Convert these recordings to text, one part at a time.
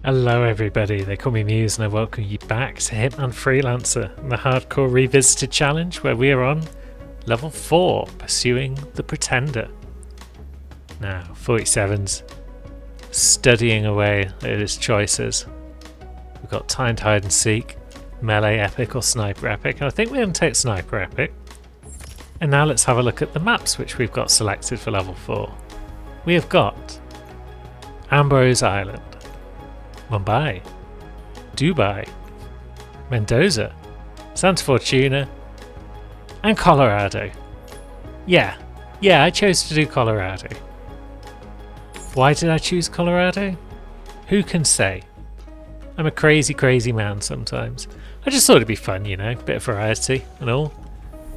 Hello everybody, they call me Muse and I welcome you back to Hitman Freelancer, the hardcore revisited challenge where we are on level 4, pursuing the Pretender. Now, 47's studying away at his choices. We've got timed hide and seek, melee epic or sniper epic, and I think we're going to take sniper epic. And now let's have a look at the maps which we've got selected for level 4. We have got Ambrose Island, Mumbai, Dubai, Mendoza, Santa Fortuna, and Colorado. Yeah, I chose to do Colorado. Why did I choose Colorado? Who can say? I'm a crazy man sometimes. I just thought it'd be fun, you know, bit of variety and all.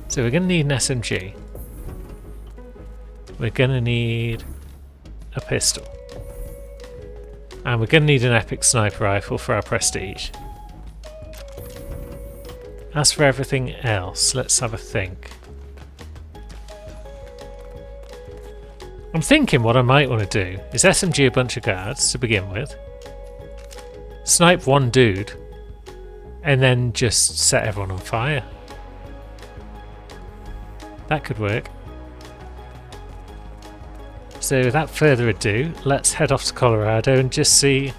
So we're going to need an SMG. We're going to need a pistol. And we're going to need an epic sniper rifle for our prestige. As for everything else, let's have a think. I'm thinking what I might want to do is SMG a bunch of guards to begin with, snipe one dude, and then just set everyone on fire. That could work. So without further ado, let's head off to Colorado and just see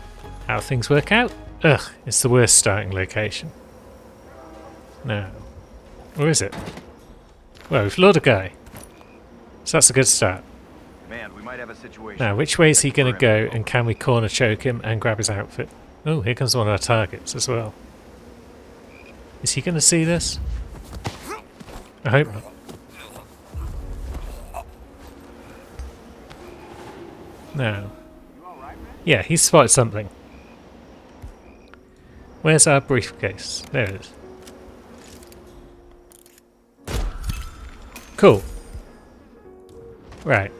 how things work out. Ugh, it's the worst starting location. Now, where is it? Well, we've lured a guy. So that's a good start. Man, we might have a situation. Now, which way is he going to go, and can we corner choke him and grab his outfit? Oh, here comes one of our targets as well. Is he going to see this? I hope not. No. Yeah, he's spotted something. Where's our briefcase? There it is. Cool. Right.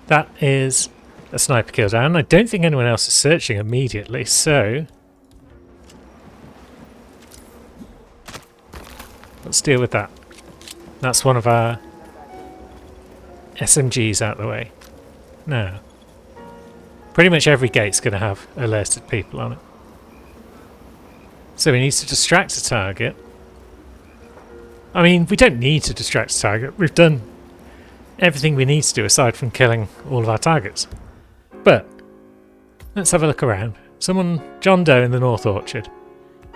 That is a sniper kill down. I don't think anyone else is searching immediately, so let's deal with that. That's one of our SMGs out the way. Now, pretty much every gate's going to have alerted people on it. So we need to distract a target. I mean, we don't need to distract a target. We've done everything we need to do aside from killing all of our targets. But let's have a look around. Someone, John Doe in the North Orchard.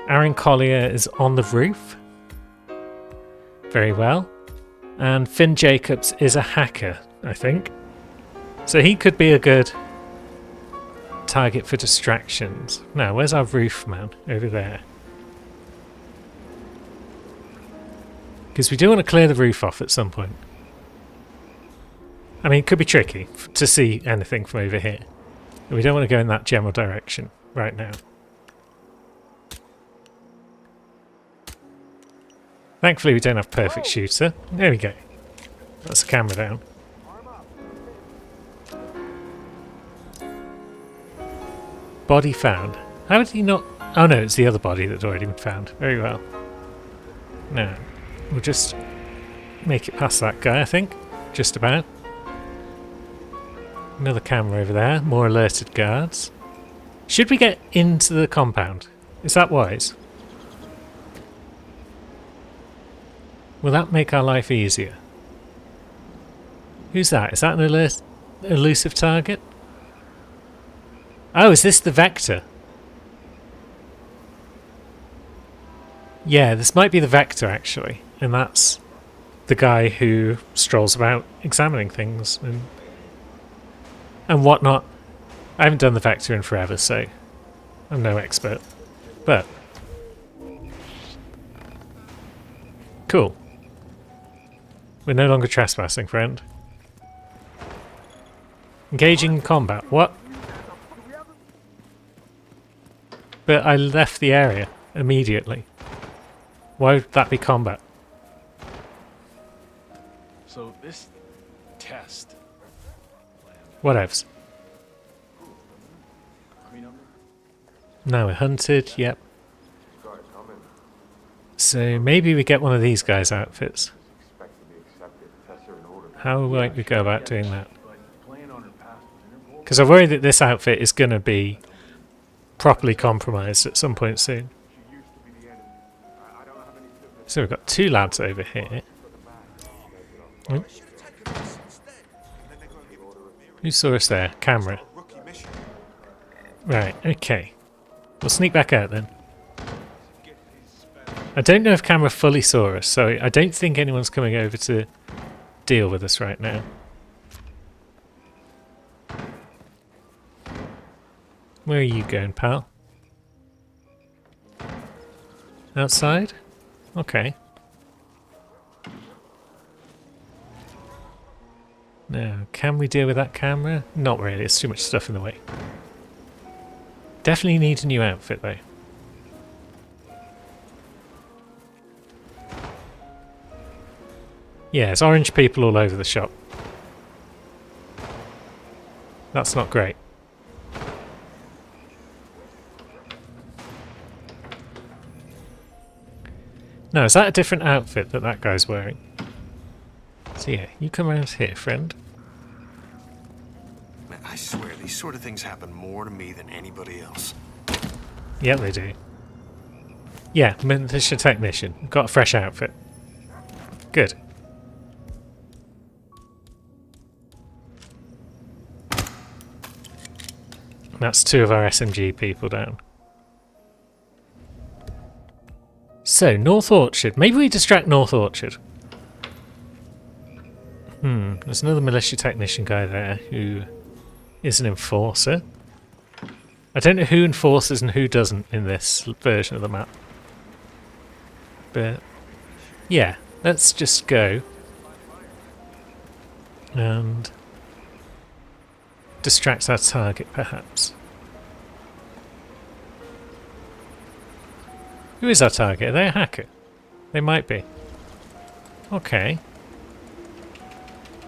Aaron Collier is on the roof. Very well. And Finn Jacobs is a hacker, I think. So he could be a good target for distractions. Now, where's our roof man? Over there. Because we do want to clear the roof off at some point. I mean, it could be tricky to see anything from over here. We don't want to go in that general direction right now. Thankfully we don't have perfect shooter. There we go. That's the camera down. Body found. How did he not... Oh no, it's the other body that's already been found. Very well. Now, we'll just make it past that guy, I think. Just about. Another camera over there. More alerted guards. Should we get into the compound? Is that wise? Will that make our life easier? Who's that? Is that an elusive target? Oh, is this the Vector? Yeah, this might be the Vector actually. And that's the guy who strolls about examining things and whatnot. I haven't done the Vector in forever, so I'm no expert. But cool. We're no longer trespassing, friend. Engaging in combat. What? But I left the area immediately. Why would that be combat? So this test. Whatevs. Now we're hunted, yep. So maybe we get one of these guys' outfits. How might we go about doing that? Playing on her past with Interpol? Because I worry that this outfit is going to be properly compromised at some point soon. So we've got two lads over here. Oh. Who saw us there? Camera. Right, okay. We'll sneak back out then. I don't know if camera fully saw us, so I don't think anyone's coming over to deal with us right now. Where are you going, pal? Outside? Okay. Now, can we deal with that camera? Not really, there's too much stuff in the way. Definitely need a new outfit though. Yeah, it's orange people all over the shop. That's not great. No, is that a different outfit that that guy's wearing? So yeah, you come around here, friend. Man, I swear, these sort of things happen more to me than anybody else. Yeah, they do. Yeah, militia technician. Got a fresh outfit. Good. That's two of our SMG people down. So, North Orchard. Maybe we distract North Orchard. There's another militia technician guy there who is an enforcer. I don't know who enforces and who doesn't in this version of the map. But, yeah, let's just go and distract our target, perhaps. Who is our target? Are they a hacker? They might be. Okay.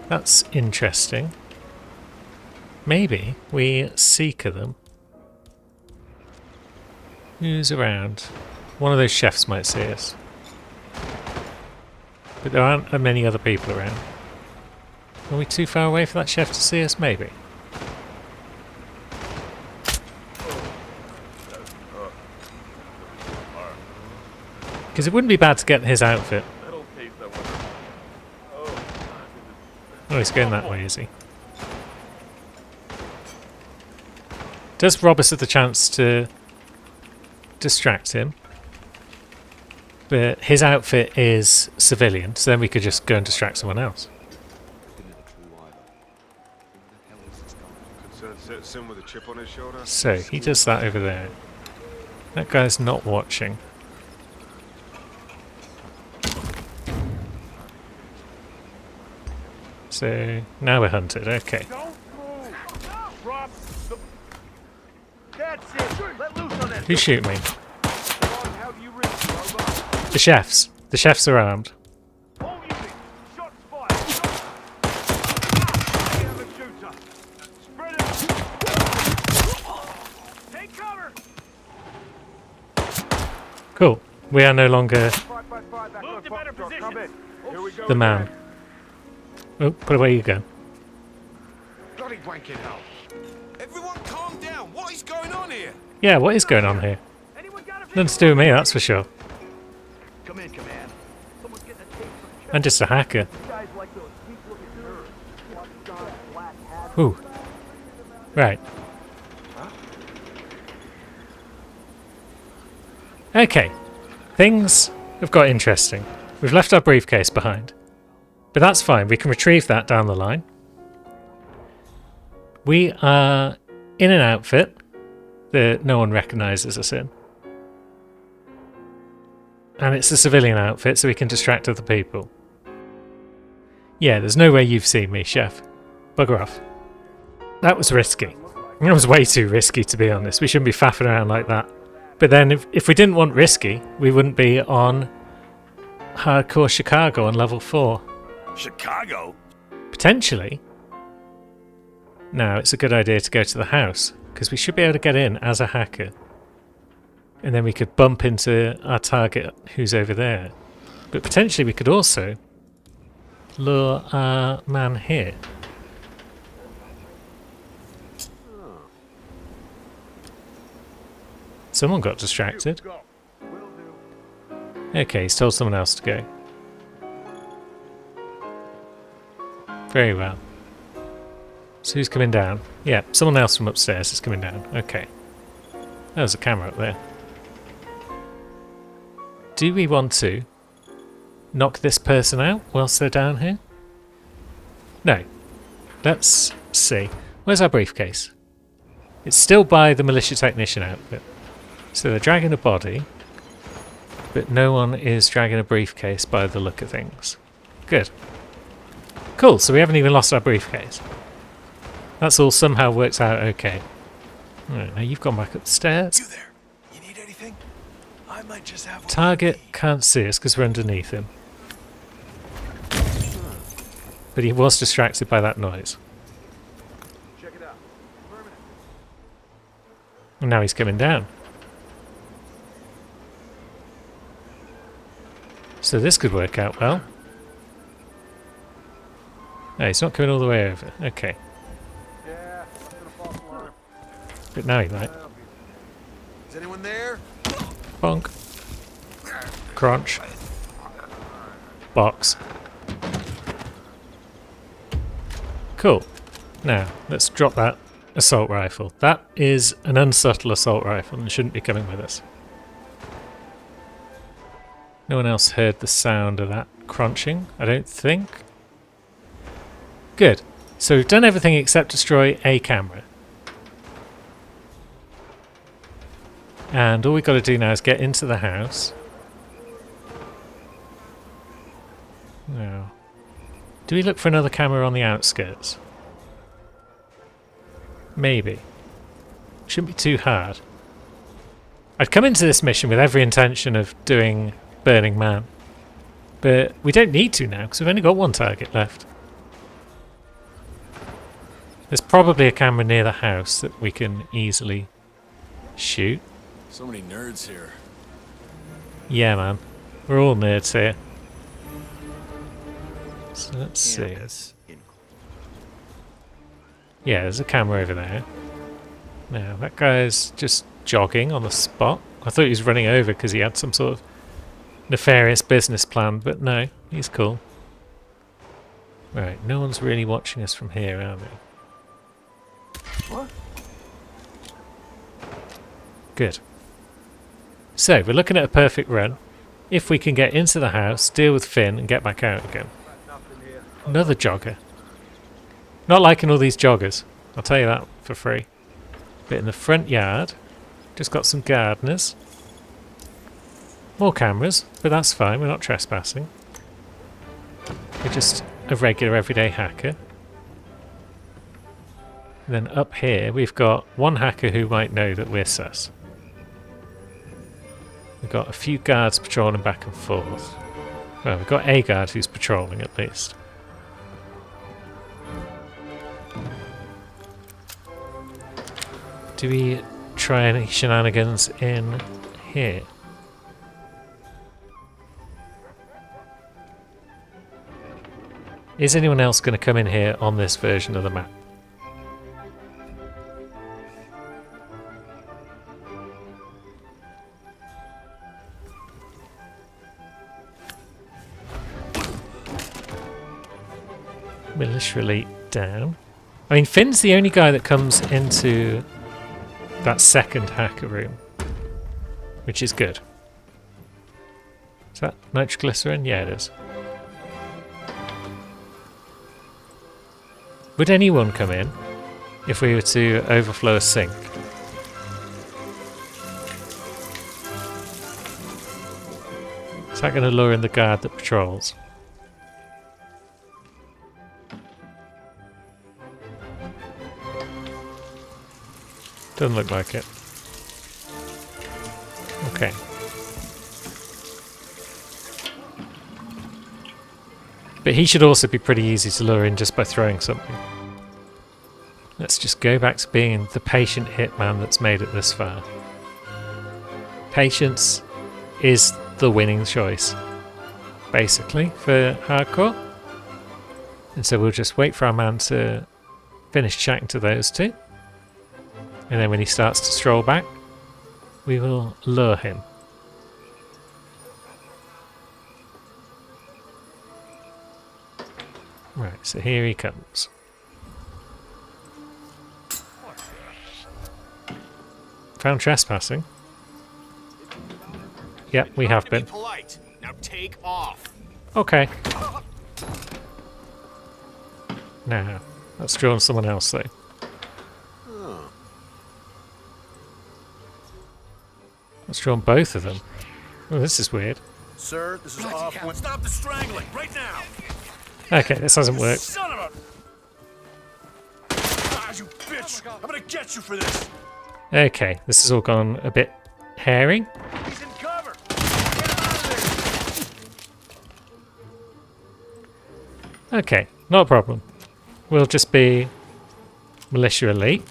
That's interesting. Maybe we seeker them. Who's around? One of those chefs might see us. But there aren't many other people around. Are we too far away for that chef to see us? Maybe. Because it wouldn't be bad to get his outfit. Oh, he's going that way, is he? Does rob us of the chance to distract him. But his outfit is civilian, so then we could just go and distract someone else. So, he does that over there. That guy's not watching. So, now we're hunted, okay. Who's shooting me? The chefs. The chefs are armed. Cool. We are no longer the man. Oh, put away you go. Bloody wanking hell. Everyone calm down. What is going on here? Yeah, what is going on here? Nothing to do with me, that's for sure. Come in, Command. I'm just a hacker. Ooh. Right. Okay. Things have got interesting. We've left our briefcase behind. But that's fine, we can retrieve that down the line. We are in an outfit that no one recognises us in. And it's a civilian outfit, so we can distract other people. Yeah, there's no way you've seen me, Chef. Bugger off. That was risky. That was way too risky, to be honest. We shouldn't be faffing around like that. But then, if we didn't want risky, we wouldn't be on Hardcore Chicago on level 4. Chicago? Potentially. Now, it's a good idea to go to the house, because we should be able to get in as a hacker. And then we could bump into our target who's over there. But potentially we could also lure our man here. Someone got distracted. Go. Will do. Okay, he's told someone else to go. Very well. So who's coming down? Yeah, someone else from upstairs is coming down. Okay. There's a camera up there. Do we want to knock this person out whilst they're down here? No. Let's see. Where's our briefcase? It's still by the militia technician outfit. So they're dragging a body, but no one is dragging a briefcase by the look of things. Good. Cool, so we haven't even lost our briefcase. That's all somehow works out okay. Alright, now you've gone back upstairs. You there? You need anything? I might just have. Target can't see us because we're underneath him. But he was distracted by that noise. Check it out. Permanent. And now he's coming down. So this could work out well. No, he's not coming all the way over. Okay. Yeah, up to the false alarm. But now he might. Is anyone there? Bonk. Crunch. Box. Cool. Now, let's drop that assault rifle. That is an unsubtle assault rifle and shouldn't be coming with us. No one else heard the sound of that crunching, I don't think. Good. So we've done everything except destroy a camera. And all we've got to do now is get into the house. Now, do we look for another camera on the outskirts? Maybe. Shouldn't be too hard. I'd come into this mission with every intention of doing Burning Man. But we don't need to now because we've only got one target left. There's probably a camera near the house that we can easily shoot. So many nerds here. Yeah, man. We're all nerds here. So let's see. Campus in- Yeah, there's a camera over there. Now, that guy's just jogging on the spot. I thought he was running over because he had some sort of nefarious business plan, but no, he's cool. Right, no one's really watching us from here, are they? What? Good. So, we're looking at a perfect run. If we can get into the house, deal with Finn, and get back out again. Nothing here. Another jogger. Not liking all these joggers. I'll tell you that for free. But in the front yard, just got some gardeners. More cameras, but that's fine. We're not trespassing. We're just a regular everyday hacker. And then up here, we've got one hacker who might know that we're sus. We've got a few guards patrolling back and forth. Well, we've got a guard who's patrolling at least. Do we try any shenanigans in here? Is anyone else going to come in here on this version of the map? Militia elite down. I mean, Finn's the only guy that comes into that second hacker room, which is good. Is that nitroglycerin? Yeah, it is. Would anyone come in if we were to overflow a sink? Is that going to lure in the guard that patrols? Doesn't look like it. Okay. But he should also be pretty easy to lure in just by throwing something. Let's just go back to being the patient hitman that's made it this far. Patience is the winning choice, basically, for hardcore. And so we'll just wait for our man to finish chatting to those two. And then when he starts to stroll back, we will lure him. Right, so here he comes. Found trespassing. Yep, we have been. Polite. Now take off. Okay. Now, let's draw on someone else though. Let's draw on both of them. Oh, this is weird. Sir, this is off. Stop the strangling right now. Okay, this hasn't worked. Son of a... Ah, you bitch! I'm gonna get you for this. Okay, this has all gone a bit hairy. He's in cover. Get him out of there. Okay, not a problem. We'll just be militia elite.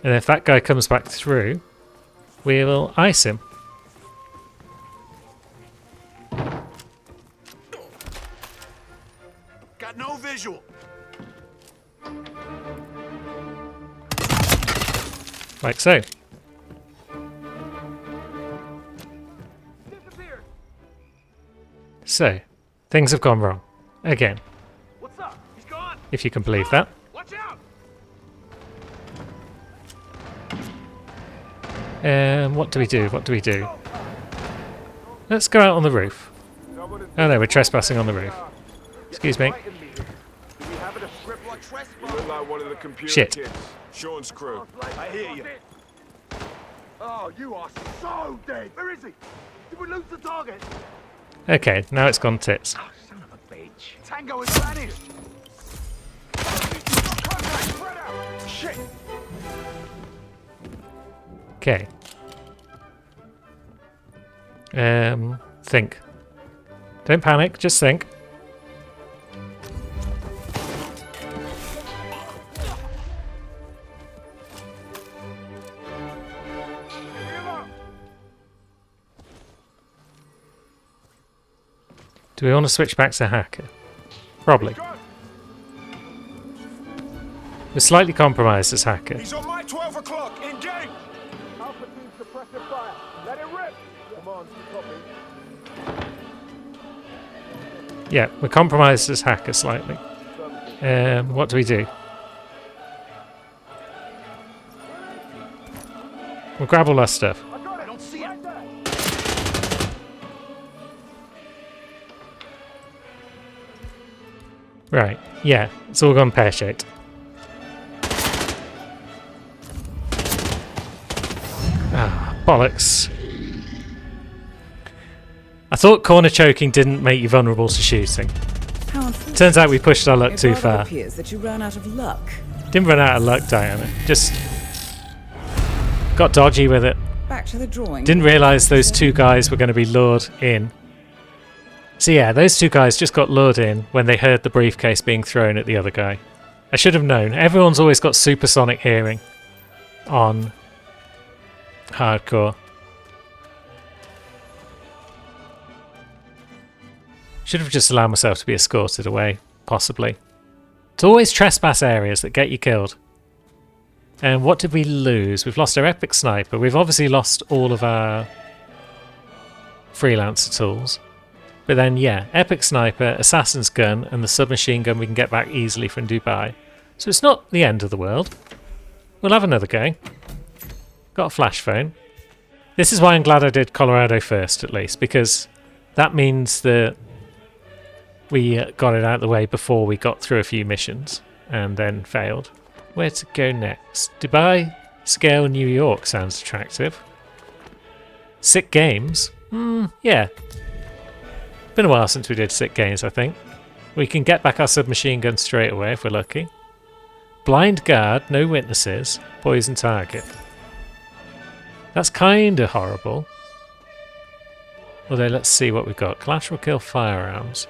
And if that guy comes back through, we will ice him. Got no visual. Like so. So, things have gone wrong. Again, What's up? He's gone. if you can believe that. Watch out. What do we do? What do we do? Let's go out on the roof. Someone is Oh no, we're trespassing on the roof. Excuse me. fighting me. Do we have a script like You look like one of the computer Shit. kids. Sean's crew. I hear you. Oh, you are so dead. Where is he? Did we lose the target? Okay, now it's gone tits. Son of a bitch. Tango is vanished. Contact, spread out. Shit. Okay. Think. Don't panic, just think. Do we want to switch back to hacker? Probably. We're slightly compromised as hacker. He's on my 12 o'clock. Engage. Alpha team suppressive fire. Let it rip. Come on, copy. Yeah, we're compromised as hacker slightly. What do we do? We'll grab all our stuff. I got it. I don't see it. Right, yeah, it's all gone pear-shaped. Ah, bollocks. I thought corner choking didn't make you vulnerable to shooting. How unfortunate. Turns out we pushed our luck It too rather far. appears that you ran out of luck. Didn't run out of luck, Diana. Just got dodgy with it. Back to the drawing. Didn't realise those two guys were going to be lured in. So yeah, those two guys just got lured in when they heard the briefcase being thrown at the other guy. I should have known. Everyone's always got supersonic hearing on hardcore. Should have just allowed myself to be escorted away, possibly. It's always trespass areas that get you killed. And what did we lose? We've lost our epic sniper. We've obviously lost all of our freelancer tools. But then, yeah, epic sniper, assassin's gun, and the submachine gun we can get back easily from Dubai. So it's not the end of the world. We'll have another go. Got a flash phone. This is why I'm glad I did Colorado first, at least, because that means that we got it out of the way before we got through a few missions and then failed. Where to go next? Dubai, Scale, New York sounds attractive. Sick Games? Yeah. Been a while since we did Sick Games, I think. We can get back our submachine gun straight away if we're lucky. Blind Guard, no witnesses, poison target. That's kind of horrible. Although, let's see what we've got. Collateral kill firearms.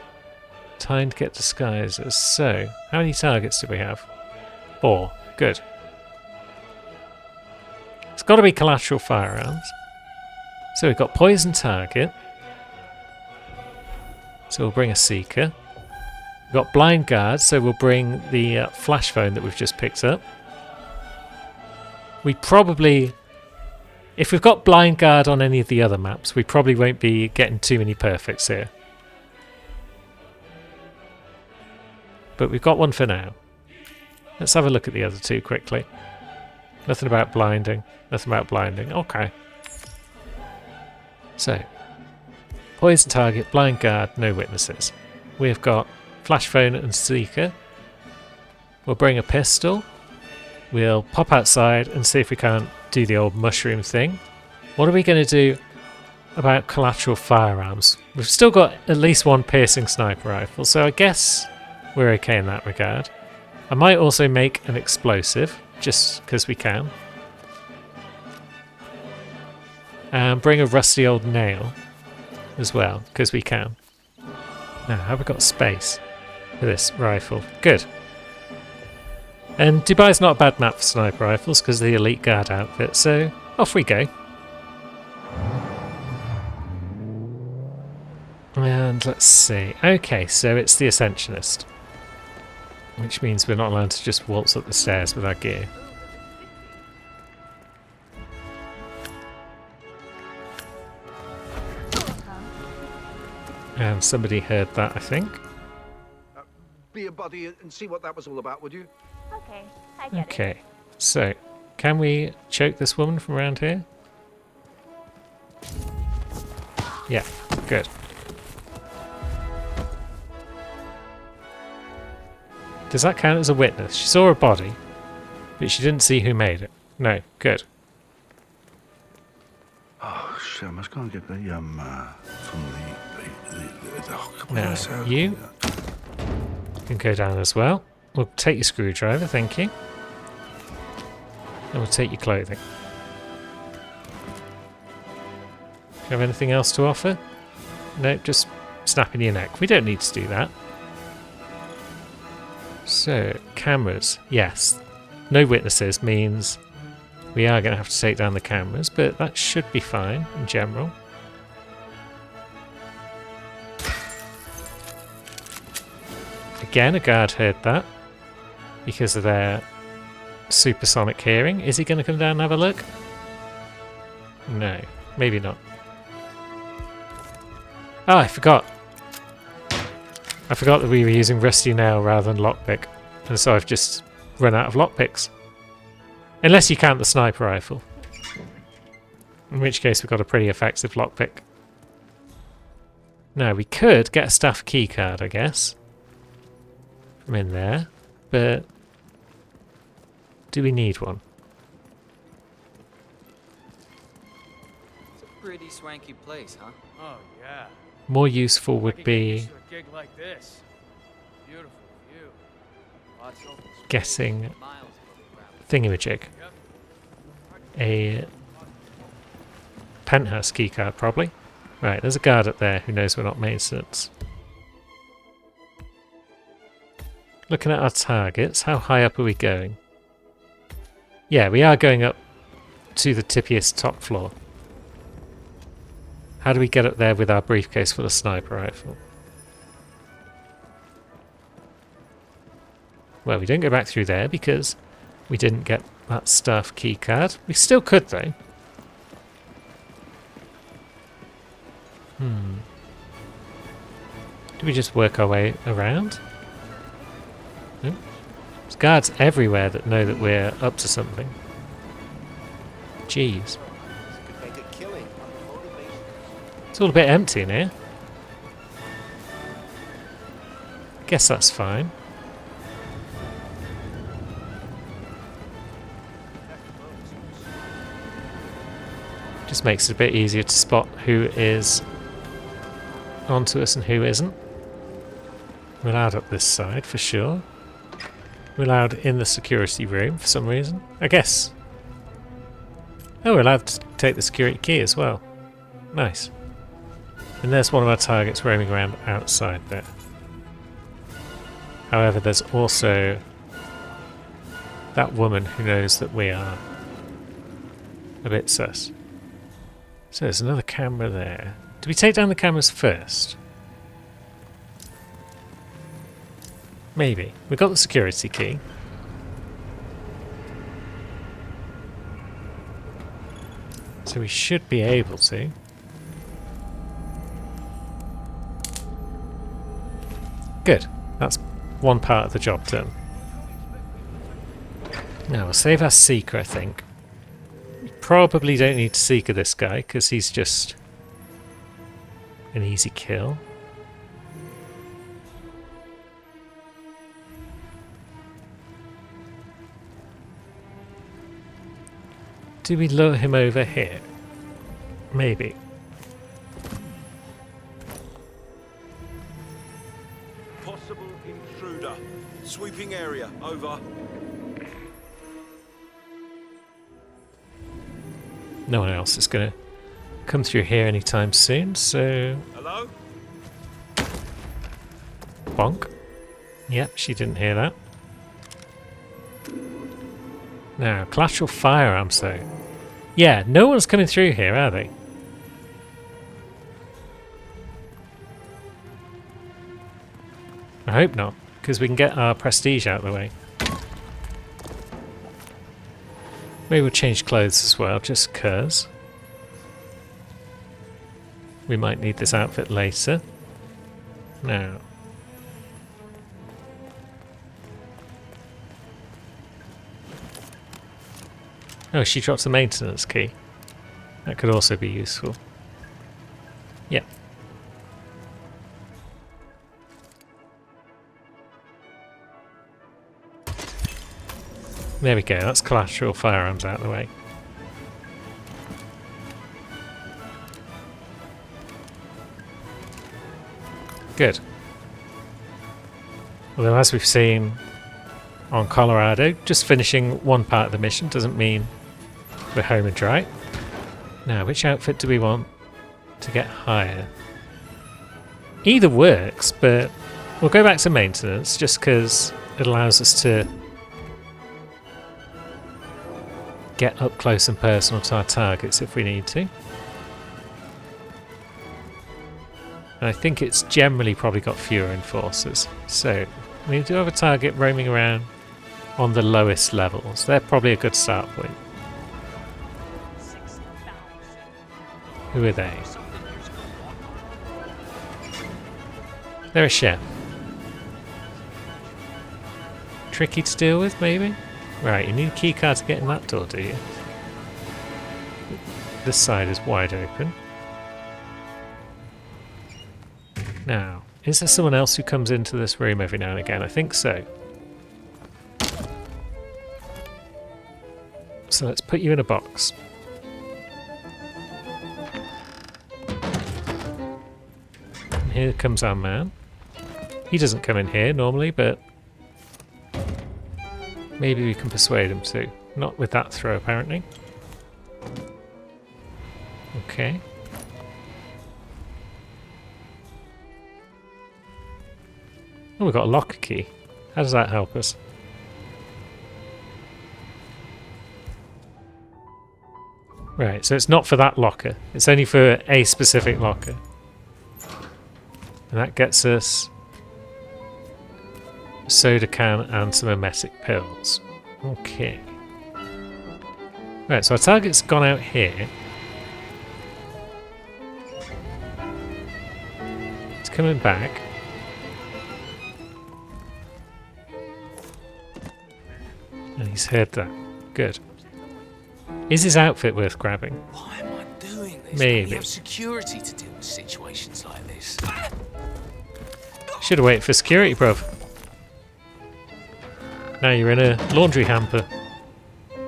Time to get disguises. So, how many targets do we have? 4. Good. It's got to be collateral firearms. So we've got poison target. So we'll bring a seeker. We've got blind guard, so we'll bring the flash phone that we've just picked up. We probably If we've got Blind Guard on any of the other maps, we probably won't be getting too many perfects here. But we've got one for now. Let's have a look at the other two quickly. Nothing about blinding. Nothing about blinding. Okay. So, poison target, blind guard, no witnesses. We've got flash phone and seeker. We'll bring a pistol. We'll pop outside and see if we can't do the old mushroom thing. What are we going to do about collateral firearms? We've still got at least one piercing sniper rifle, so I guess we're okay in that regard. I might also make an explosive, just because we can. And bring a rusty old nail as well, because we can. Now, have we got space for this rifle? Good. And Dubai's not a bad map for sniper rifles because of the elite guard outfit, so off we go. And let's see. Okay, so it's the Ascensionist, which means we're not allowed to just waltz up the stairs with our gear. And somebody heard that, I think. Be a buddy and see what that was all about, would you? Okay, I get it. Okay, so can we choke this woman from around here? Yeah, good. Does that count as a witness? She saw a body, but she didn't see who made it. No, good. Oh shit! I must go and get the from the Now, you can go down as well. We'll take your screwdriver, thank you. And we'll take your clothing. Do you have anything else to offer? Nope, just snapping your neck. We don't need to do that. So, cameras. Yes. No witnesses means we are going to have to take down the cameras, but that should be fine in general. Again, a guard heard that because of their supersonic hearing. Is he going to come down and have a look? No, maybe not. Oh, I forgot. I forgot that we were using Rusty Nail rather than Lockpick, and so I've just run out of lockpicks. Unless you count the sniper rifle. In which case we've got a pretty effective lockpick. Now, we could get a staff keycard, I guess, from in there, but do we need one? It's a pretty swanky place, huh? Oh, yeah. More useful I would could get be used to a gig like this. Beautiful view. Lots of open space. getting Miles above the ground. thingamajig. A penthouse keycard, probably. Right, there's a guard up there who knows we're not maintenance. Looking at our targets, how high up are we going? Yeah, we are going up to the tippiest top floor. How do we get up there with our briefcase full of sniper rifle? Well, we didn't go back through there because we didn't get that staff keycard. We still could, though. Do we just work our way around? No? There's guards everywhere that know that we're up to something. Jeez. It's all a bit empty in here. Guess that's fine. Just makes it a bit easier to spot who is onto us and who isn't. We're allowed up this side for sure. We're allowed in the security room for some reason. I guess. Oh, we're allowed to take the security key as well. Nice. And there's one of our targets roaming around outside there. However, there's also that woman who knows that we are a bit sus. So there's another camera there. Do we take down the cameras first? Maybe. We've got the security key. So we should be able to. Good. That's one part of the job done. Now we'll save our Seeker, I think. We probably don't need to Seeker this guy, because he's just an easy kill. Do we lure him over here? Maybe. Possible intruder. Sweeping area. Over. No one else is going to come through here anytime soon, so... Hello? Bonk. Yep, she didn't hear that. Now, collateral firearms though. Yeah, no one's coming through here, are they? I hope not, because we can get our prestige out of the way. Maybe we'll change clothes as well, just 'cause. We might need this outfit later. Now. Oh, she drops the maintenance key. That could also be useful. Yep. There we go, that's collateral firearms out of the way. Good. Although as we've seen on Colorado, just finishing one part of the mission doesn't mean we're home and dry. Now, which outfit do we want to get higher? Either works, but we'll go back to maintenance just because it allows us to get up close and personal to our targets if we need to. And I think it's generally probably got fewer enforcers. So we do have a target roaming around on the lowest levels. They're probably a good start point. Who are they? They're a chef. Tricky to deal with, maybe? Right, you need a keycard to get in that door, do you? This side is wide open. Now, is there someone else who comes into this room every now and again? I think so. So let's put you in a box. And here comes our man. He doesn't come in here normally, but maybe we can persuade him to. Not with that throw, apparently. Okay. Oh, we've got a locker key. How does that help us? Right, so it's not for that locker. It's only for a specific locker. And that gets us a soda can and some emetic pills. Okay. Right, so our target's gone out here. It's coming back. And he's heard that. Good. Is his outfit worth grabbing? Why am I doing this? Maybe. We have security to deal with situations like this. Should have waited for security, bruv. Now you're in a laundry hamper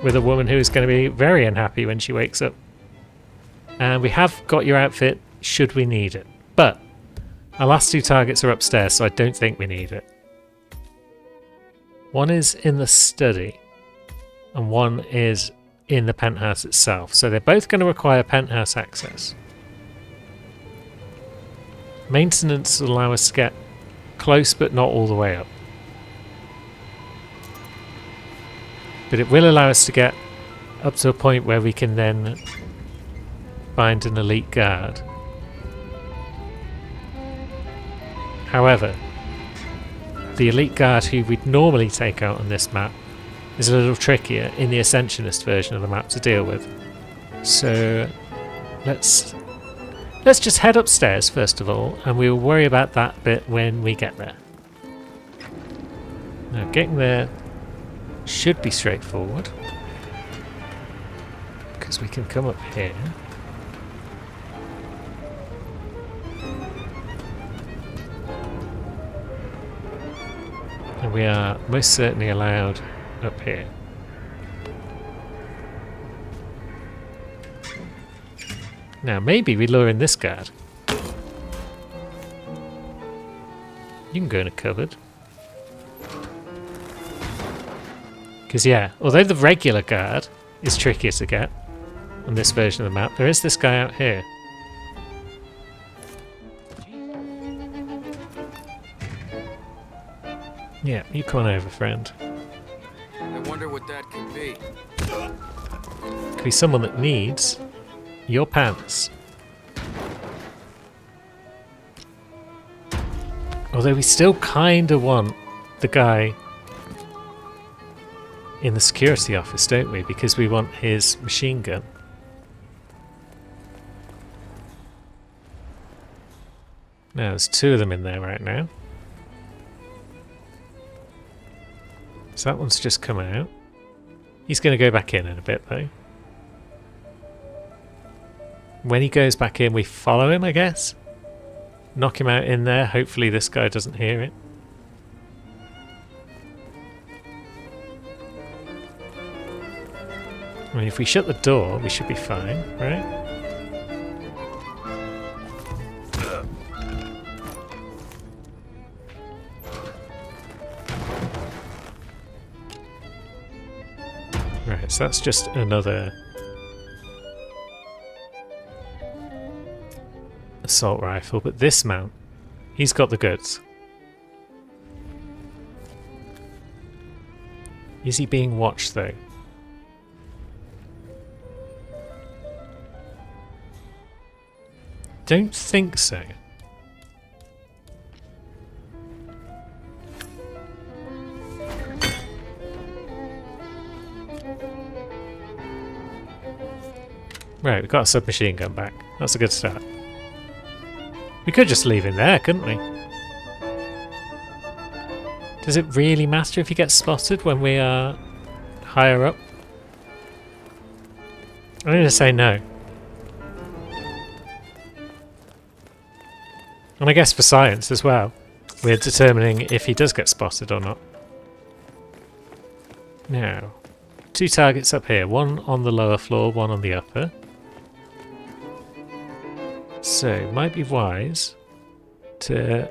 with a woman who is going to be very unhappy when she wakes up. And we have got your outfit should we need it. But our last two targets are upstairs, so I don't think we need it. One is in the study and one is in the penthouse itself. So they're both going to require penthouse access. Maintenance will allow us to get close but not all the way up. But it will allow us to get up to a point where we can then find an elite guard. However, the elite guard who we'd normally take out on this map is a little trickier in the Ascensionist version of the map to deal with. So let's just head upstairs first of all, and we'll worry about that bit when we get there. Now, getting there should be straightforward, because we can come up here. And we are most certainly allowed up here. Now, maybe we lure in this guard. You can go in a cupboard. Because, yeah, although the regular guard is trickier to get on this version of the map, there is this guy out here. Yeah, you come on over, friend. I wonder what that could be. Could be someone that needs your pants. Although we still kind of want the guy in the security office, don't we? Because we want his machine gun. Now, there's two of them in there right now. So that one's just come out. He's going to go back in a bit, though. When he goes back in, we follow him, I guess. Knock him out in there. Hopefully this guy doesn't hear it. I mean, if we shut the door, we should be fine, right? Right, so that's just another assault rifle, but this man, he's got the goods. Is he being watched though? Don't think so. Right, we've got a submachine gun back. That's a good start. We could just leave him there, couldn't we? Does it really matter if he gets spotted when we are higher up? I'm going to say no. And I guess for science as well, we're determining if he does get spotted or not. Now, two targets up here. One on the lower floor, one on the upper. So, it might be wise to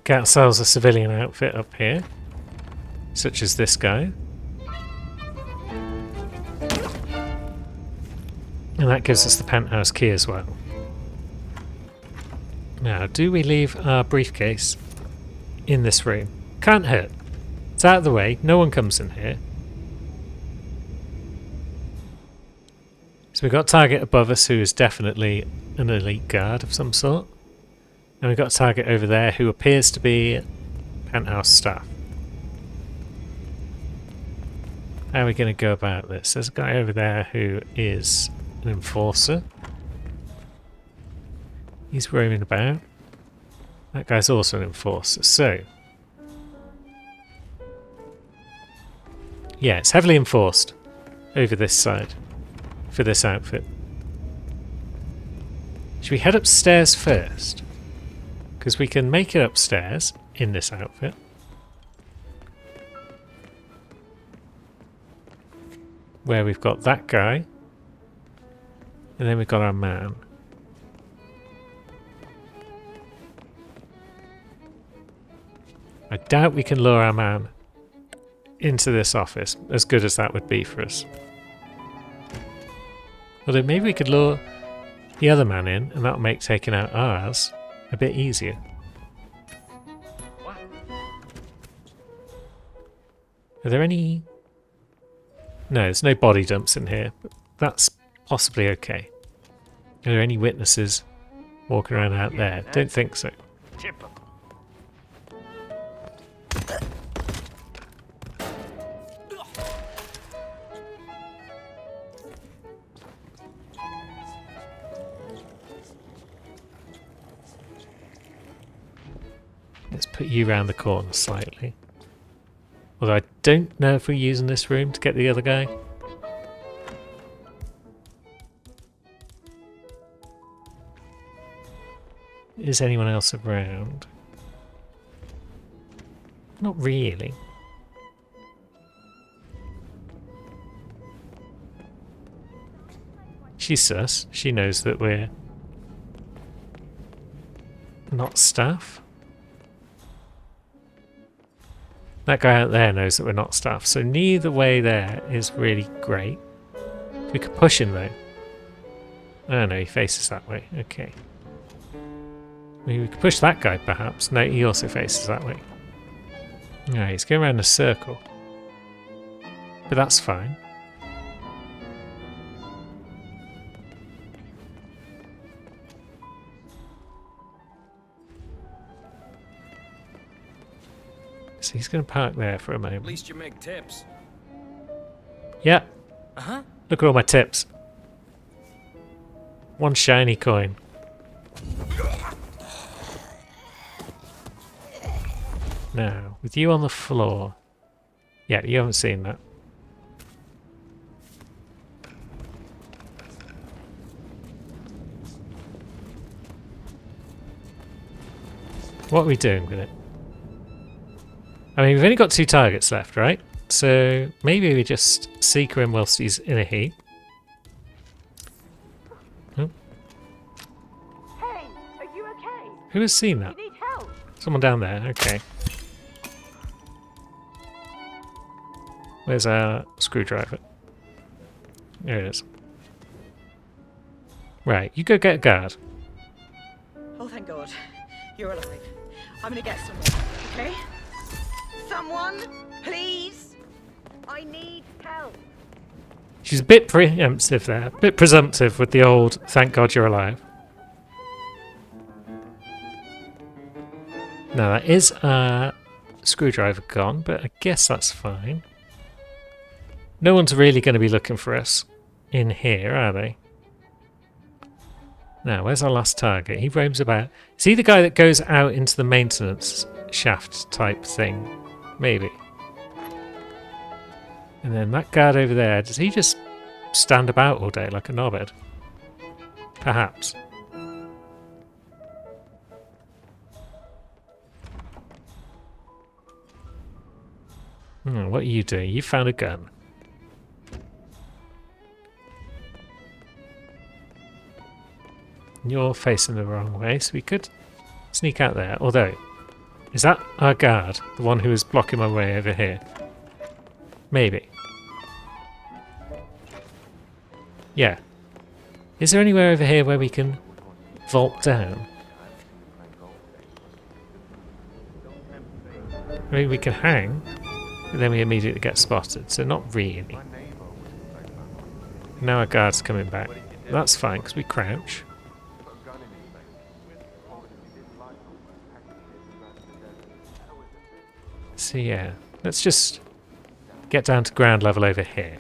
get ourselves a civilian outfit up here, such as this guy. And that gives us the penthouse key as well. Now, do we leave our briefcase in this room? Can't hurt. It's out of the way, no one comes in here. So we've got a target above us who is definitely an elite guard of some sort. And we've got a target over there who appears to be penthouse staff. How are we going to go about this? There's a guy over there who is an enforcer. He's roaming about. That guy's also an enforcer. So, yeah, it's heavily enforced over this side for this outfit. Should we head upstairs first? Because we can make it upstairs in this outfit. Where we've got that guy. And then we've got our man. I doubt we can lure our man into this office, as good as that would be for us. Although maybe we could lure the other man in, and that'll make taking out ours a bit easier. Are there any... No, there's no body dumps in here, but that's possibly okay. Are there any witnesses walking around out there? Don't think so. put you round the corner slightly. Although I don't know if we're using this room to get the other guy. Is anyone else around? Not really. She's sus. She knows that we're not staff. That guy out there knows that we're not staff, so neither way there is really great. We could push him though. Oh no, he faces that way. Okay. We could push that guy perhaps. No, he also faces that way. No, he's going around in a circle. But that's fine. So he's going to park there for a At moment. least you make tips. Yeah. Uh-huh. Look at all my tips. One shiny coin. Now, with you on the floor. Yeah, you haven't seen that. What are we doing with it? I mean, we've only got 2 targets left, right? So maybe we just seeker him whilst he's in a heat. Oh. Hey, are you okay? Who has seen that? You need help. Someone down there, okay. Where's our screwdriver? There it is. Right, you go get a guard. Oh, thank God. You're alive. I'm gonna get someone, okay? Someone, please. I need help. She's a bit preemptive there, a bit presumptive with the old thank God you're alive. Now that is our screwdriver gone, but I guess that's fine. No one's really going to be looking for us in here, are they? Now, where's our last target? He roams about. Is he the guy that goes out into the maintenance shaft type thing? Maybe. And then that guard over there, does he just stand about all day like a knobhead? Perhaps. What are you doing? You found a gun. You're facing the wrong way, so we could sneak out there. Although, is that our guard? The one who is blocking my way over here? Maybe. Yeah. Is there anywhere over here where we can vault down? Maybe we can hang, but then we immediately get spotted, so not really. Now our guard's coming back. That's fine, because we crouch. So yeah, let's just get down to ground level over here.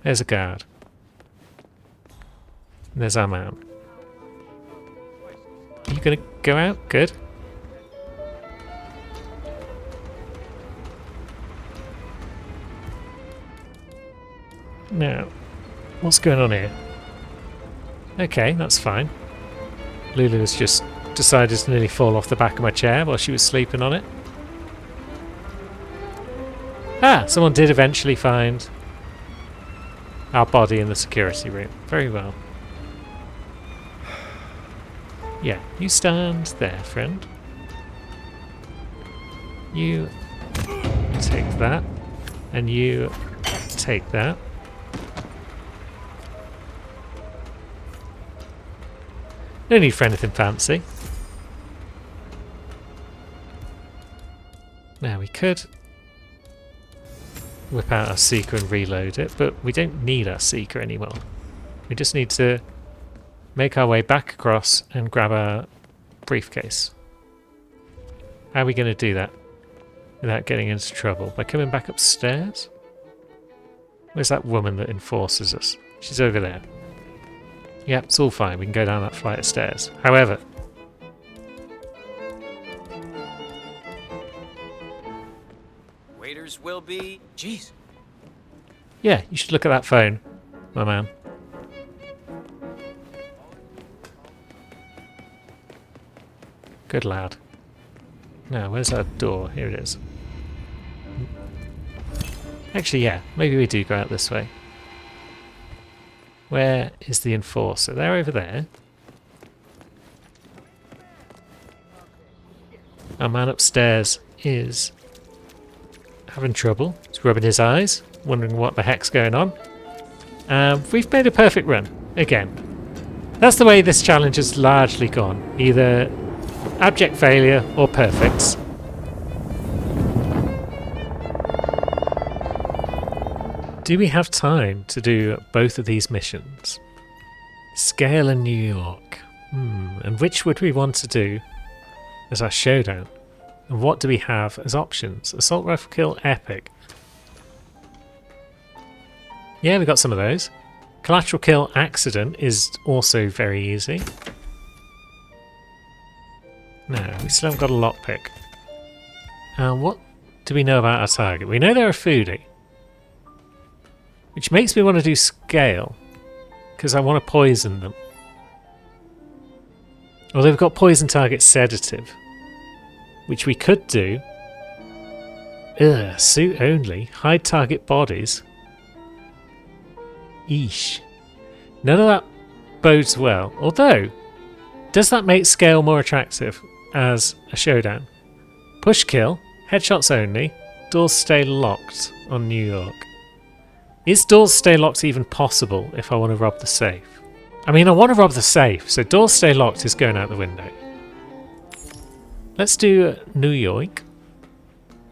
There's a guard. And there's our man. Are you gonna go out? Good. Now, what's going on here? Okay, that's fine. Lulu has just decided to nearly fall off the back of my chair while she was sleeping on it. Ah, someone did eventually find our body in the security room. Very well. Yeah, you stand there, friend. You take that, and you take that. No need for anything fancy. Now we could whip out our seeker and reload it, but we don't need our seeker anymore. We just need to make our way back across and grab our briefcase. How are we going to do that without getting into trouble? By coming back upstairs? Where's that woman that enforces us? She's over there. Yep, it's all fine. We can go down that flight of stairs. However, Waiters will be. Jeez. yeah, you should look at that phone, my man. Good lad. Now, where's our door? Here it is. Actually, yeah, maybe we do go out this way. Where is the enforcer? They're over there. Our man upstairs is having trouble. He's rubbing his eyes, wondering what the heck's going on. We've made a perfect run, again. That's the way this challenge has largely gone. Either abject failure or perfects. Do we have time to do both of these missions? Scale and New York. And which would we want to do as our showdown? And what do we have as options? Assault Rifle Kill Epic. Yeah, we got some of those. Collateral Kill Accident is also very easy. No, we still haven't got a lockpick. What do we know about our target? We know they're a foodie. Which makes me want to do scale. Because I want to poison them. Well, they've got poison target sedative. Which we could do. Ugh, suit only. Hide target bodies. Eesh. None of that bodes well. Although, does that make scale more attractive as a showdown? Push kill. Headshots only. Doors stay locked on New York. Is doors stay locked even possible if I want to rob the safe? I mean, I want to rob the safe, so doors stay locked is going out the window. Let's do New York.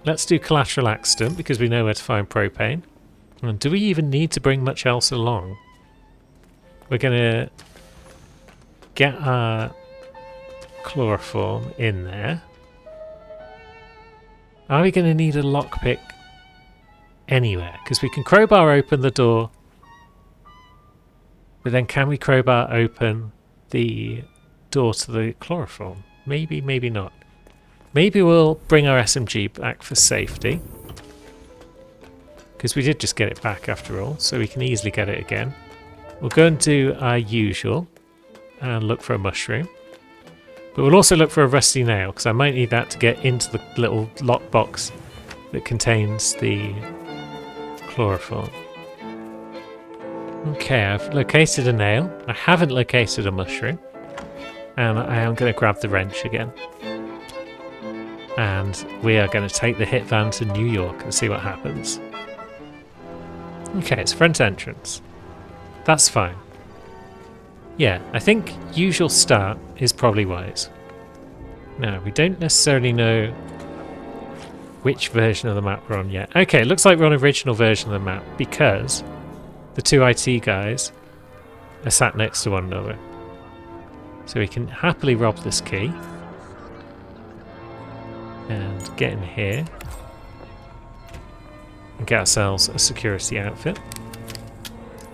Let's do collateral accident because we know where to find propane. And do we even need to bring much else along? We're going to get our chloroform in there. Are we going to need a lockpick anywhere? Because we can crowbar open the door. But then can we crowbar open the door to the chloroform? Maybe, maybe not. Maybe we'll bring our SMG back for safety. Because we did just get it back after all, so we can easily get it again. We'll go and do our usual and look for a mushroom. But we'll also look for a rusty nail, because I might need that to get into the little lockbox that contains the chloroform. Okay, I've located a nail. I haven't located a mushroom. And I am going to grab the wrench again. And we are going to take the hit van to New York and see what happens. Okay, it's front entrance. That's fine. Yeah, I think usual start is probably wise. Now, we don't necessarily know which version of the map we're on yet. Okay, it looks like we're on original version of the map because the two IT guys are sat next to one another. So we can happily rob this key. And get in here. And get ourselves a security outfit.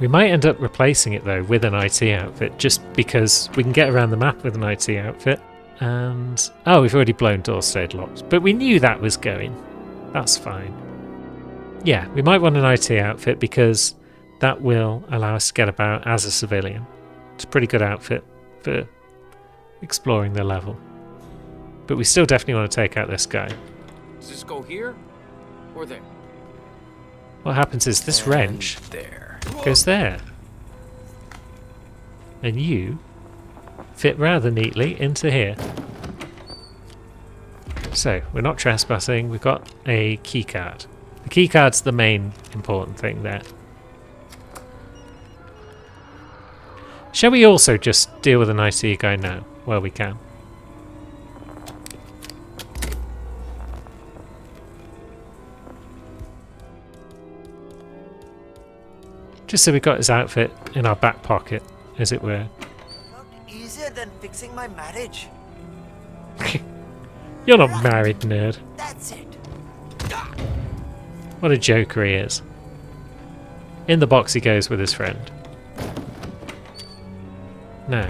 We might end up replacing it though with an IT outfit just because we can get around the map with an IT outfit. And oh, we've already blown door stayed locked. But we knew that was going. That's fine. Yeah, we might want an IT outfit because that will allow us to get about as a civilian. It's a pretty good outfit for exploring the level. But we still definitely want to take out this guy. Does this go here or there? What happens is this wrench goes there. And you fit rather neatly into here. So, we're not trespassing, we've got a keycard. The keycard's the main important thing there. Shall we also just deal with an IT guy now? Well, we can. Just so we've got his outfit in our back pocket, as it were. Not easier than fixing my marriage. You're not married, nerd. That's it. What a joker he is. In the box he goes with his friend. Now,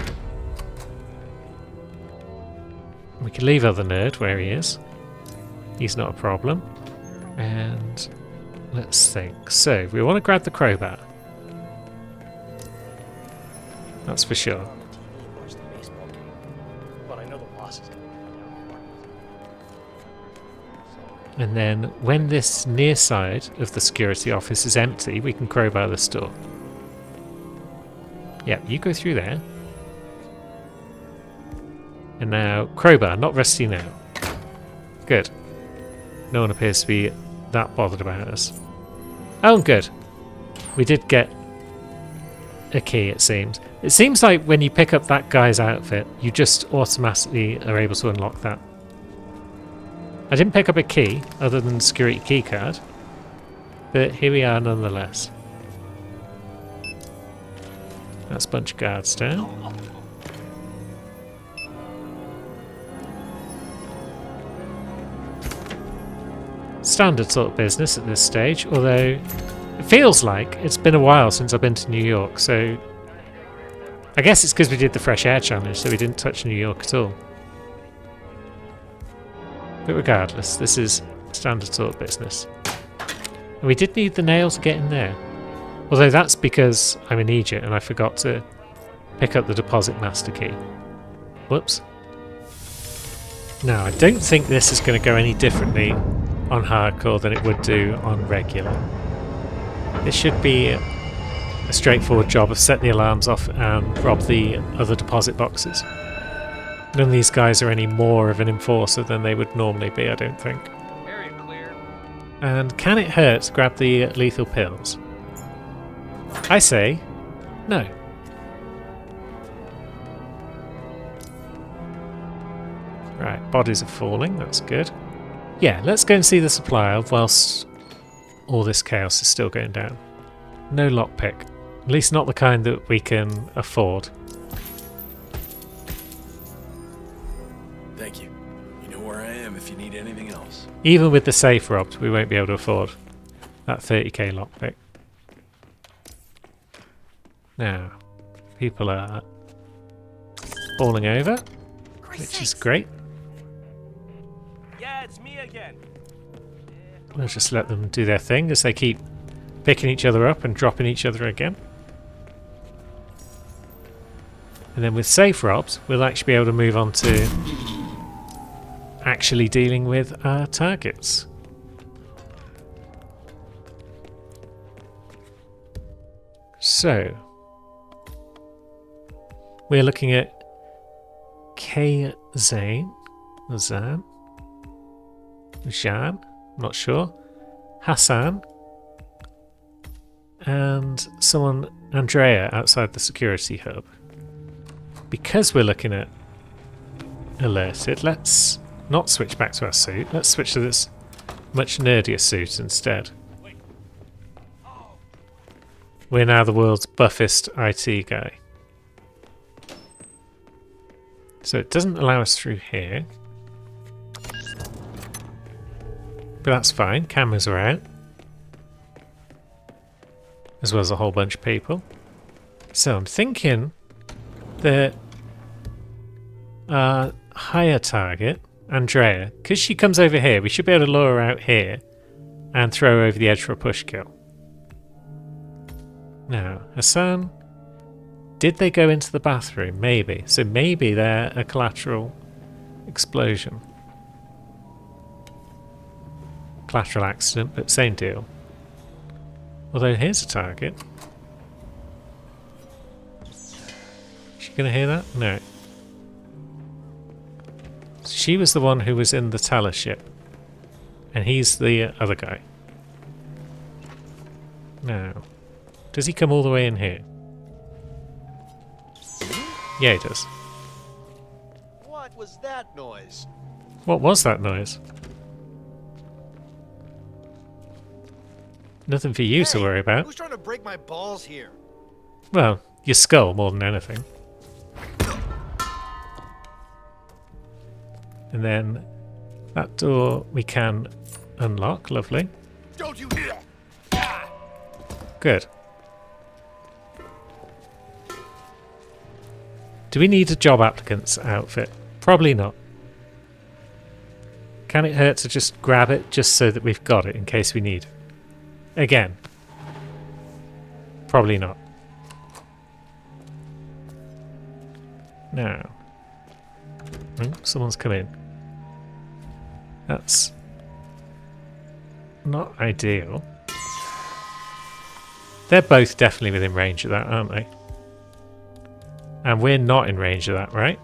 we can leave other nerd where he is. He's not a problem. And let's think. So, we want to grab the crowbar. That's for sure. Watch the baseball game, but I know the boss is going to be down for And then, when this near side of the security office is empty, we can crowbar the store. Yep, you go through there. And now, crowbar, not rusty now. Good. No one appears to be that bothered about us. Oh, good. We did get a key, it seems. It seems like when you pick up that guy's outfit, you just automatically are able to unlock that. I didn't pick up a key, other than the security key card. But here we are nonetheless. That's a bunch of guards down. Standard sort of business at this stage, although it feels like it's been a while since I've been to New York, so I guess it's because we did the Fresh Air Challenge, so we didn't touch New York at all. But regardless, this is standard sort of business. And we did need the nail to get in there. Although that's because I'm an idiot and I forgot to pick up the deposit master key. Whoops. Now, I don't think this is going to go any differently on hardcore than it would do on regular. This should be a straightforward job of set the alarms off and rob the other deposit boxes. None of these guys are any more of an enforcer than they would normally be, I don't think. Area clear. And can it hurt to grab the lethal pills? I say no. Right, bodies are falling, that's good. Yeah, let's go and see the supply aisle whilst all this chaos is still going down. No lockpick. At least not the kind that we can afford. Thank you. You know where I am if you need anything else. Even with the safe robbed, we won't be able to afford that 30k lockpick. Now, people are falling over, which is great. Yeah, it's me again. We'll just let them do their thing as they keep picking each other up and dropping each other again. And then with safe robs, we'll actually be able to move on to actually dealing with our targets. So, we're looking at K. Zane, or Zan, Jan, not sure, Hassan, and someone, Andrea, outside the security hub. Because we're looking at alerted, let's not switch back to our suit. Let's switch to this much nerdier suit instead. We're now the world's buffest IT guy. So it doesn't allow us through here. But that's fine, cameras are out. As well as a whole bunch of people. So I'm thinking that our higher target, Andrea, because she comes over here, we should be able to lure her out here and throw her over the edge for a push kill. Now, Hassan, did they go into the bathroom? Maybe. So maybe they're a collateral explosion. Collateral accident, but same deal. Although here's a target. Is she going to hear that? No. She was the one who was in the Talos ship. And he's the other guy. Now, does he come all the way in here? Yeah, he does. What was that noise? What was that noise? Nothing for you to worry about. Who's trying to break my balls here? Well, your skull more than anything. And then that door we can unlock. Lovely. Don't you? Good. Do we need a job applicant's outfit? Probably not. Can it hurt to just grab it just so that we've got it in case we need it? Again. Probably not. Now. Someone's come in. That's not ideal. They're both definitely within range of that, aren't they? And we're not in range of that, right?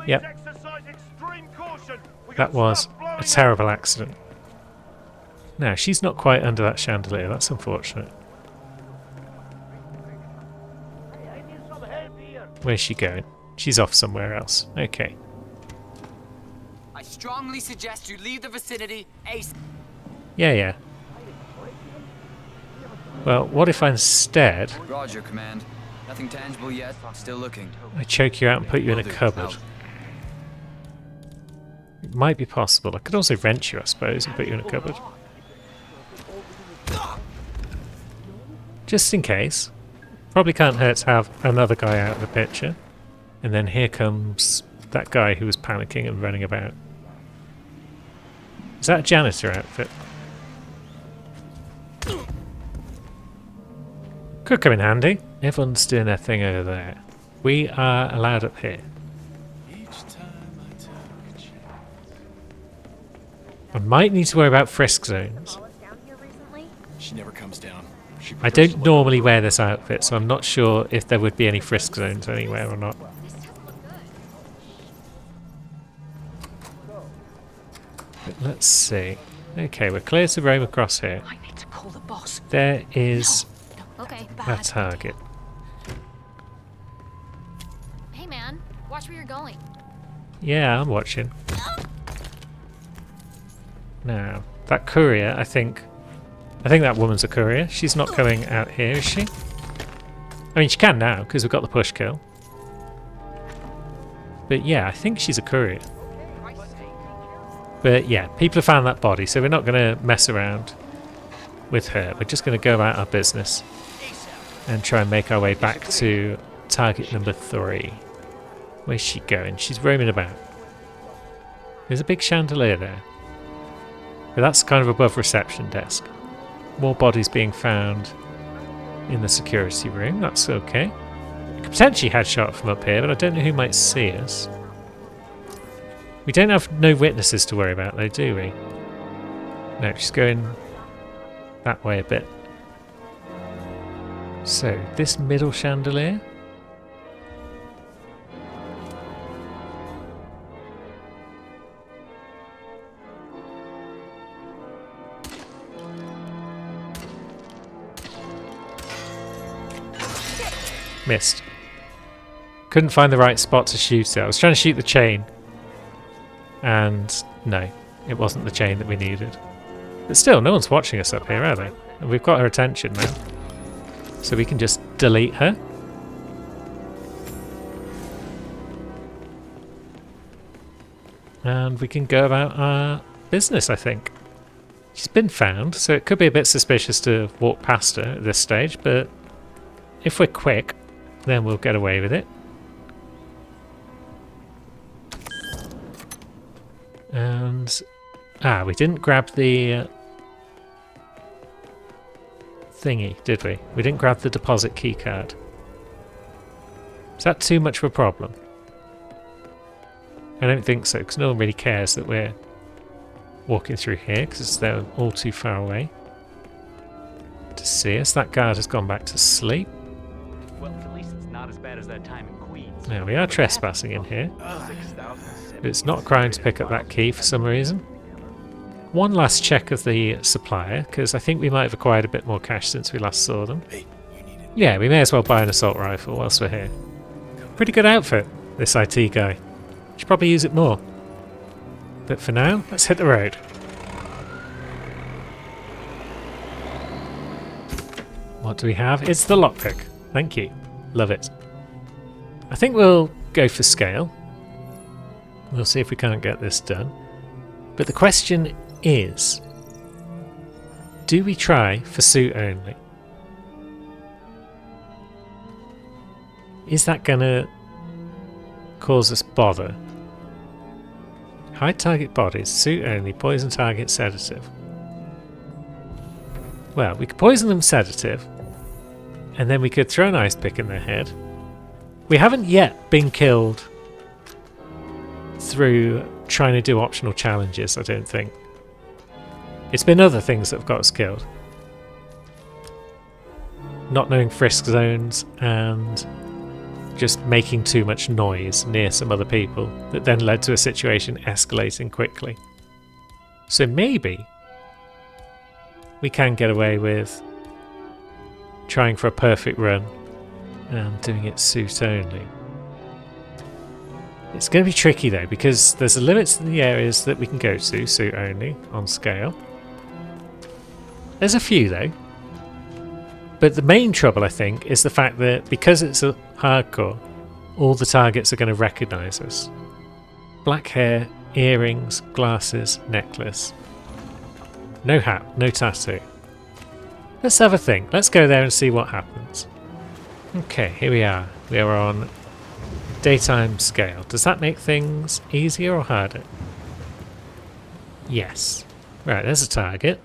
Yep. Exercise extreme caution. We That got was stuff blowing a up. terrible accident. Now, she's not quite under that chandelier. That's unfortunate. I need some help here. Where's she going? She's off somewhere else. Okay. I strongly suggest you leave the vicinity ASAP. Yeah. Well, what if instead Roger, Command. Nothing tangible yet. Still looking. I choke you out and put you in a Will do. cupboard? Out. It might be possible. I could also wrench you, I suppose, and put you in a cupboard. Just in case. Probably can't hurt to have another guy out of the picture. And then here comes that guy who was panicking and running about. Is that a janitor outfit? Could come in handy. Everyone's doing their thing over there. We are allowed up here. I might need to worry about frisk zones. She never comes down. She I prefers to don't look- normally wear this outfit, so I'm not sure if there would be any frisk zones anywhere or not. But let's see. Okay, we're clear to roam across here. I need to call the boss. There is Okay. a target. Hey man, watch where you're going. Yeah, I'm watching. Now, that courier, I think that woman's a courier. She's not coming out here, is she? I mean, she can now, because we've got the push kill. But yeah, I think she's a courier. But yeah, people have found that body, so we're not going to mess around with her. We're just going to go about our business and try and make our way back to target number 3. Where's she going? She's roaming about. There's a big chandelier there. But that's kind of above reception desk. More bodies being found in the security room. That's okay. We could potentially headshot from up here, but I don't know who might see us. We don't have no witnesses to worry about though, do we? No, she's going that way a bit. So, this middle chandelier? Missed. Couldn't find the right spot to shoot it. I was trying to shoot the chain. And no, it wasn't the chain that we needed. But still, no one's watching us up here, are they? And we've got her attention now. So we can just delete her. And we can go about our business, I think. She's been found, so it could be a bit suspicious to walk past her at this stage, but if we're quick, then we'll get away with it. And we didn't grab the thingy, did we? We didn't grab the deposit key card. Is that too much of a problem? I don't think so, because no one really cares that we're walking through here, because they're all too far away to see us. That guard has gone back to sleep. Well, at least it's not as bad as that time in Queens. Now, we are trespassing in here. 6,000. But it's not a crime to pick up that key for some reason. One last check of the supplier, because I think we might have acquired a bit more cash since we last saw them. Yeah, we may as well buy an assault rifle whilst we're here. Pretty good outfit, this IT guy. Should probably use it more. But for now, let's hit the road. What do we have? It's the lockpick. Thank you. Love it. I think we'll go for scale. We'll see if we can't get this done. But the question is, do we try for suit only? Is that gonna cause us bother? Hide target bodies, suit only, poison target, sedative. Well, we could poison them sedative, and then we could throw an ice pick in their head. We haven't yet been killed through trying to do optional challenges, I don't think. It's been other things that have got us killed. Not knowing frisk zones and just making too much noise near some other people that then led to a situation escalating quickly. So maybe we can get away with trying for a perfect run and doing it suit only. It's going to be tricky though, because there's a limit to the areas that we can go to suit only on scale. There's a few though. But the main trouble, I think, is the fact that because it's a hardcore, all the targets are going to recognise us. Black hair, earrings, glasses, necklace. No hat, no tattoo. Let's have a think. Let's go there and see what happens. Okay, here we are. We are on daytime scale. Does that make things easier or harder? Yes. Right, there's a target.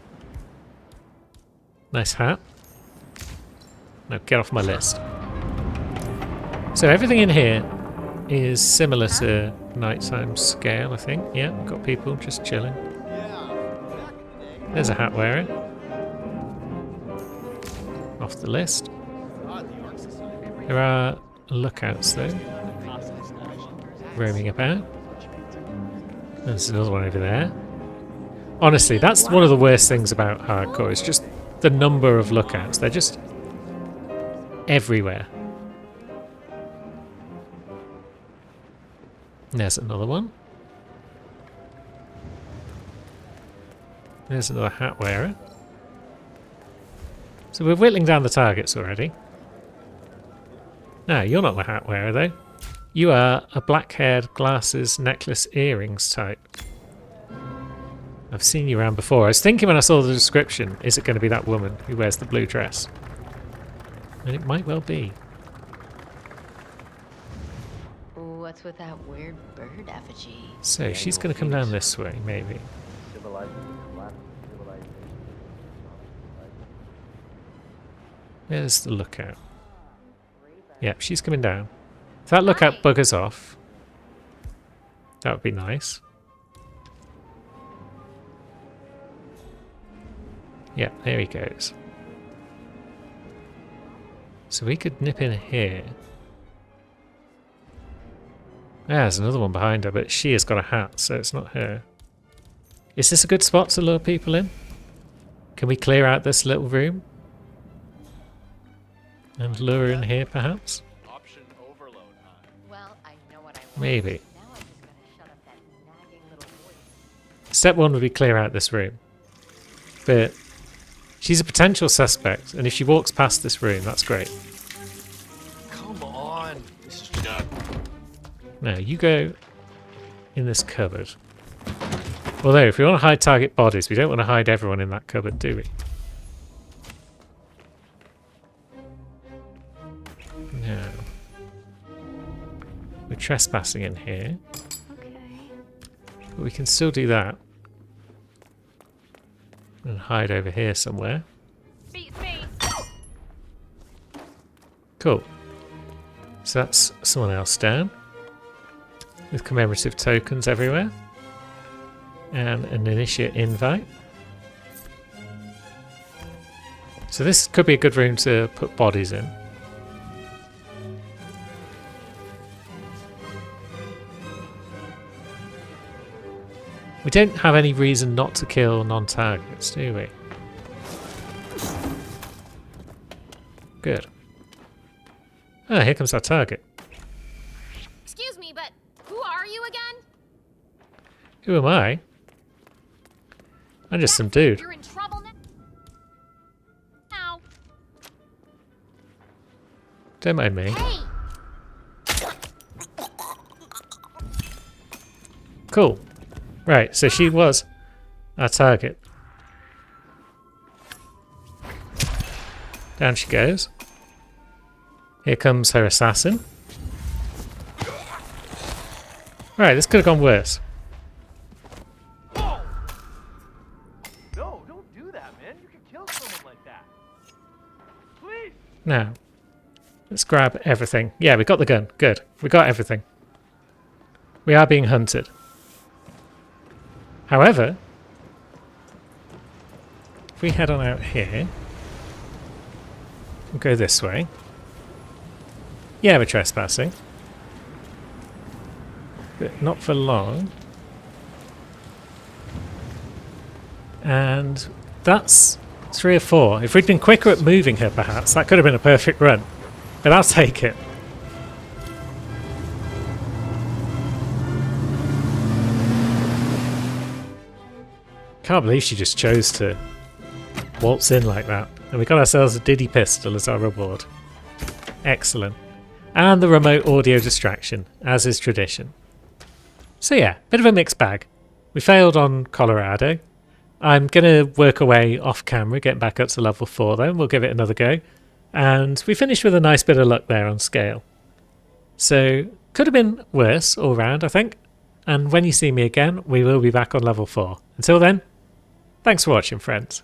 Nice hat. Now get off my list. So everything in here is similar to nighttime scale, I think. Yeah, got people just chilling. There's a hat wearer. Off the list. There are lookouts though, roaming about. There's another one over there. Honestly, that's one of the worst things about hardcore, is just the number of lookouts. They're just everywhere. There's another one. There's another hat wearer. So we're whittling down the targets already. No, you're not the hat wearer though. You are a black-haired, glasses, necklace, earrings type. I've seen you around before. I was thinking when I saw the description, is it going to be that woman who wears the blue dress? And it might well be. What's with that weird bird effigy? So she's going to come down this way, maybe. There's the lookout. Yep, she's coming down. If that lookout buggers off, that would be nice. Yeah, there he goes. So we could nip in here. Yeah, there's another one behind her, but she has got a hat, so it's not her. Is this a good spot to lure people in? Can we clear out this little room? And lure in here, perhaps? Option overload, huh? Well, I know what I want. Maybe. Now I just gotta shut up that nagging little voice. Step one would be clear out this room. But she's a potential suspect, and if she walks past this room, that's great. Come on. This is done. Now, you go in this cupboard. Although, if we want to hide target bodies, we don't want to hide everyone in that cupboard, do we? No. We're trespassing in here. Okay. But we can still do that. And hide over here somewhere. Beats me. Cool. So that's someone else down. With commemorative tokens everywhere. And an initiate invite. So this could be a good room to put bodies in. We don't have any reason not to kill non-targets, do we? Good. Ah, here comes our target. Excuse me, but who are you again? Who am I? I'm just some dude. You're in trouble now. Don't mind me. Hey! Cool. Right, so she was our target. Down she goes. Here comes her assassin. Right, this could have gone worse. No, don't do that, man. You can kill someone like that. Please. Now, let's grab everything. Yeah, we got the gun. Good. We got everything. We are being hunted. However, if we head on out here, we'll go this way. Yeah, we're trespassing. But not for long. And that's 3 or 4. If we'd been quicker at moving her, perhaps, that could have been a perfect run. But I'll take it. Can't believe she just chose to waltz in like that. And we got ourselves a Diddy pistol as our reward. Excellent. And the remote audio distraction, as is tradition. So yeah, bit of a mixed bag. We failed on Colorado. I'm going to work away off camera, getting back up to level 4 then. We'll give it another go. And we finished with a nice bit of luck there on scale. So, could have been worse all round, I think. And when you see me again, we will be back on level 4. Until then, thanks for watching, friends.